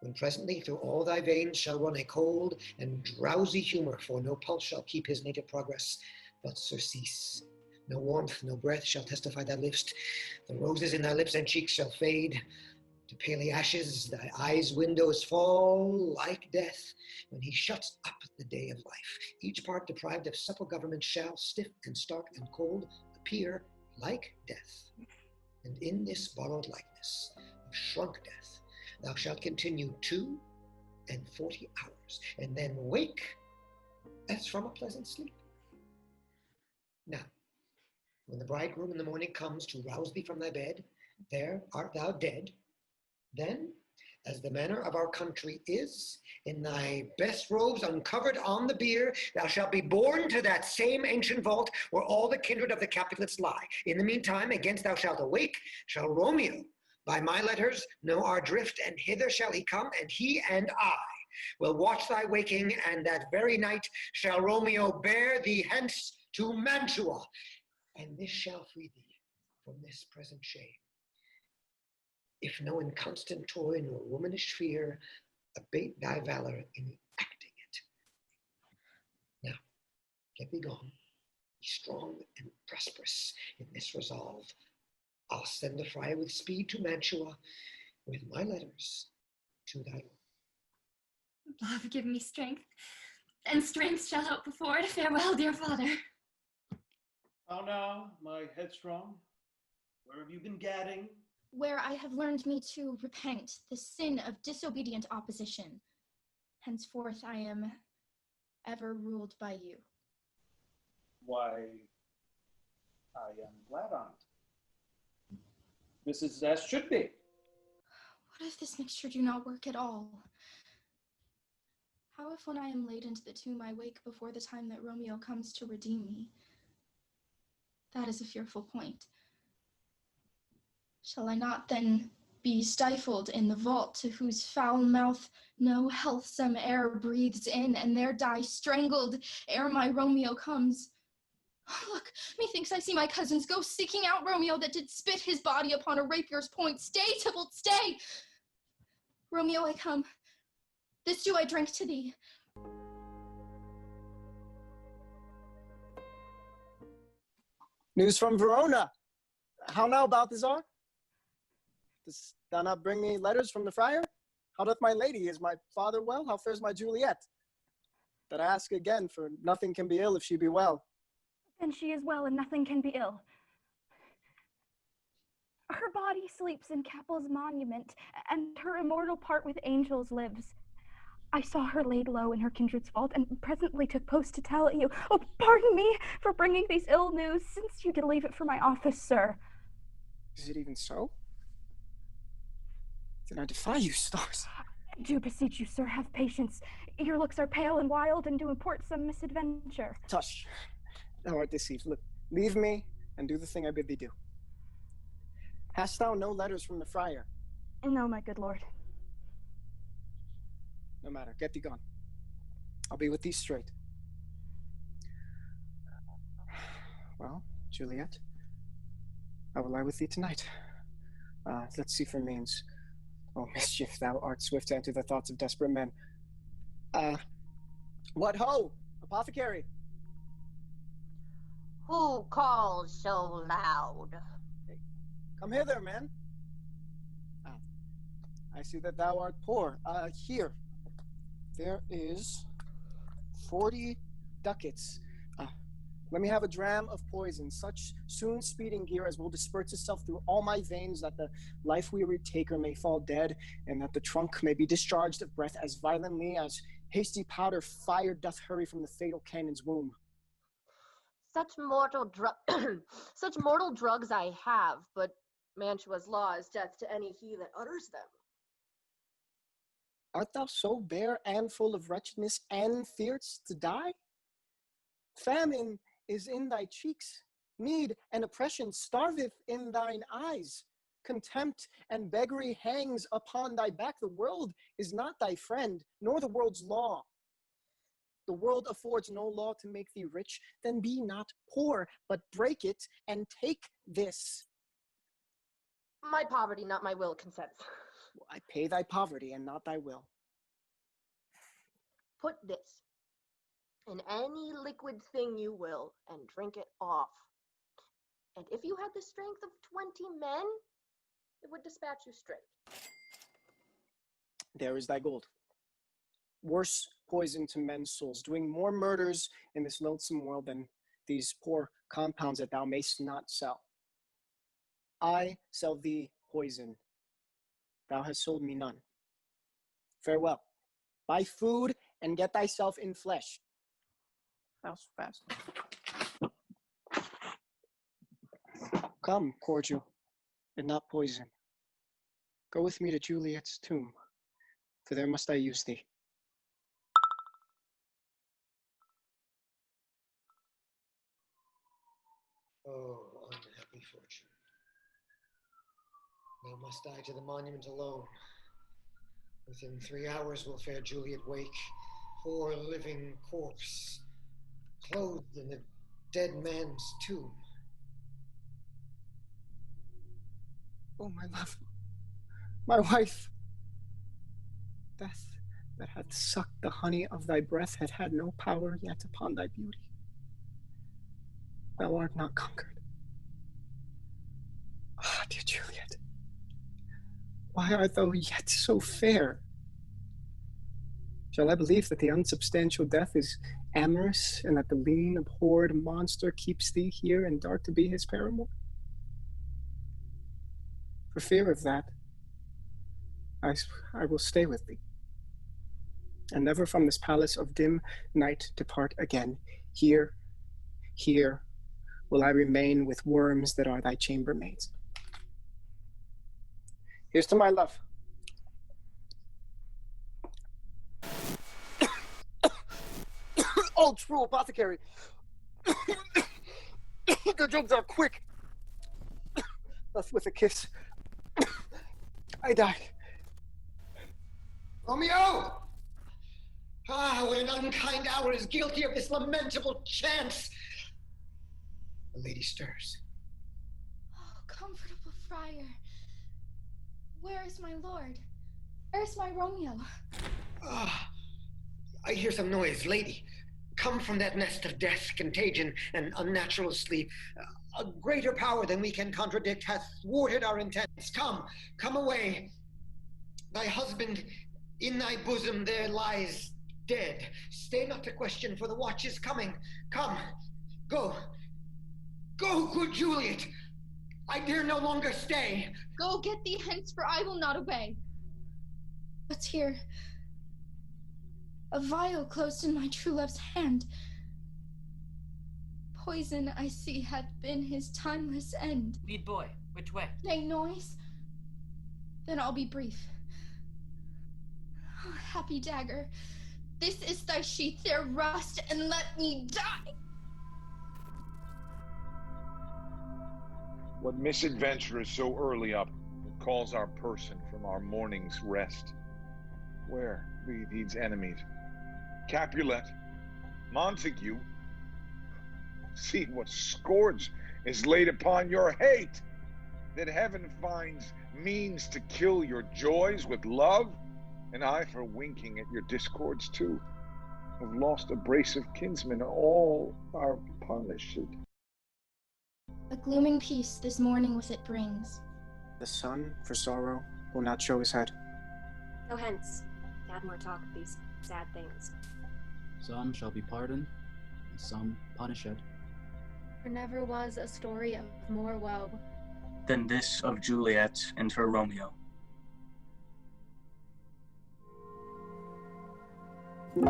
when presently through all thy veins shall run a cold and drowsy humor, for no pulse shall keep his native progress, but surcease. No warmth, no breath shall testify thou livest. The roses in thy lips and cheeks shall fade to paly ashes. Thy eyes' windows fall like death when he shuts up the day of life. Each part deprived of supple government shall, stiff and stark and cold, appear like death. And in this borrowed likeness of shrunk death, thou shalt continue 42 hours, and then wake as from a pleasant sleep. Now, when the bridegroom in the morning comes to rouse thee from thy bed, there art thou dead. Then, as the manner of our country is, in thy best robes uncovered on the bier, thou shalt be borne to that same ancient vault where all the kindred of the Capulets lie. In the meantime, against thou shalt awake, shall Romeo, by my letters, know our drift, and hither shall he come, and he and I will watch thy waking, and that very night shall Romeo bear thee hence to Mantua, and this shall free thee from this present shame. If no inconstant toy nor womanish fear abate thy valor in acting it. Now, get thee gone, be strong and prosperous in this resolve. I'll send the friar with speed to Mantua with my letters to thy lord. Love, give me strength, and strength shall help afford. Farewell, dear father. How now, my headstrong? Where have you been gadding? Where I have learned me to repent the sin of disobedient opposition. Henceforth I am ever ruled by you. Why, I am glad on't. This is as should be. What if this mixture do not work at all? How if when I am laid into the tomb I wake before the time that Romeo comes to redeem me? That is a fearful point. Shall I not then be stifled in the vault to whose foul mouth no healthsome air breathes in, and there die strangled ere my Romeo comes? Look, methinks I see my cousins go seeking out Romeo that did spit his body upon a rapier's point. Stay, Tybalt, stay! Romeo, I come. This do I drink to thee. News from Verona. How now, Balthazar? Dost thou not bring me letters from the friar? How doth my lady? Is my father well? How fares my Juliet? That I ask again, for nothing can be ill if she be well. Then she is well, and nothing can be ill. Her body sleeps in Capel's monument, and her immortal part with angels lives. I saw her laid low in her kindred's vault, and presently took post to tell you. Oh, pardon me for bringing these ill news, since you did leave it for my office, sir. Is it even so? Then I defy you, stars. Do beseech you, sir, have patience. Your looks are pale and wild, and do import some misadventure. Tush, thou art deceived. Look, leave me, and do the thing I bid thee do. Hast thou no letters from the friar? No, my good lord. No matter, get thee gone. I'll be with thee straight. Well, Juliet, I will lie with thee tonight. Let's see for means. Oh, mischief, thou art swift to enter the thoughts of desperate men. What ho, apothecary? Who calls so loud? Hey, come hither, man. I see that thou art poor. Here. There is 40 ducats. Let me have a dram of poison, such soon speeding gear as will disperse itself through all my veins, that the life-weary taker may fall dead, and that the trunk may be discharged of breath as violently as hasty powder fire doth hurry from the fatal cannon's womb. Such mortal drugs I have, but Mantua's law is death to any he that utters them. Art thou so bare and full of wretchedness and fear'st to die? Famine is in thy cheeks, need and oppression starveth in thine eyes. Contempt and beggary hangs upon thy back. The world is not thy friend, nor the world's law. The world affords no law to make thee rich, then be not poor, but break it and take this. My poverty, not my will, consents. I pay thy poverty and not thy will. Put this in any liquid thing you will, and drink it off. And if you had the strength of 20 men, it would dispatch you straight. There is thy gold. Worse poison to men's souls, doing more murders in this loathsome world than these poor compounds that thou mayst not sell. I sell thee poison. Thou hast sold me none. Farewell. Buy food and get thyself in flesh. How's fast? Come, cordial, and not poison. Go with me to Juliet's tomb, for there must I use thee. Oh, unhappy fortune. Now must I to the monument alone. Within 3 hours will fair Juliet wake, poor living corpse, clothed in a dead man's tomb. Oh, my love, my wife, death that hath sucked the honey of thy breath had had no power yet upon thy beauty. Thou art not conquered. Ah, dear Juliet, why art thou yet so fair? Shall I believe that the unsubstantial death is amorous, and that the lean, abhorred monster keeps thee here in dark to be his paramour? For fear of that, I will stay with thee, and never from this palace of dim night depart again. Here will I remain with worms that are thy chambermaids. Here's to my love. Oh, true apothecary. The drugs are quick. Thus with a kiss, I died. Romeo! Ah, what an unkind hour is guilty of this lamentable chance. The lady stirs. Oh, comfortable friar. Where is my lord? Where is my Romeo? Ah, I hear some noise, lady. Come from that nest of death, contagion, and unnatural sleep. A greater power than we can contradict hath thwarted our intents. Come away. Thy husband in thy bosom there lies dead. Stay not to question, for the watch is coming. Come, go, good Juliet. I dare no longer stay. Go, get thee hence, for I will not obey. What's here? A vial closed in my true love's hand. Poison, I see, hath been his timeless end. Lead boy, which way? Make noise? Then I'll be brief. Oh, happy dagger, this is thy sheath, there rust, and let me die. What misadventure is so early up that calls our person from our morning's rest? Where be these enemies? Capulet, Montague, see what scourge is laid upon your hate, that heaven finds means to kill your joys with love, and I, for winking at your discords too, have lost a brace of kinsmen, all are punished. A glooming peace this morning with it brings. The sun, for sorrow, will not show his head. Go hence, to have more talk of these sad things. Some shall be pardoned, and some punished. There never was a story of more woe than this of Juliet and her Romeo. thank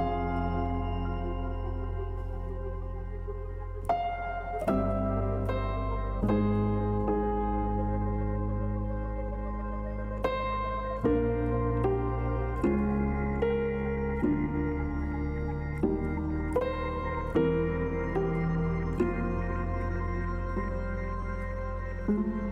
you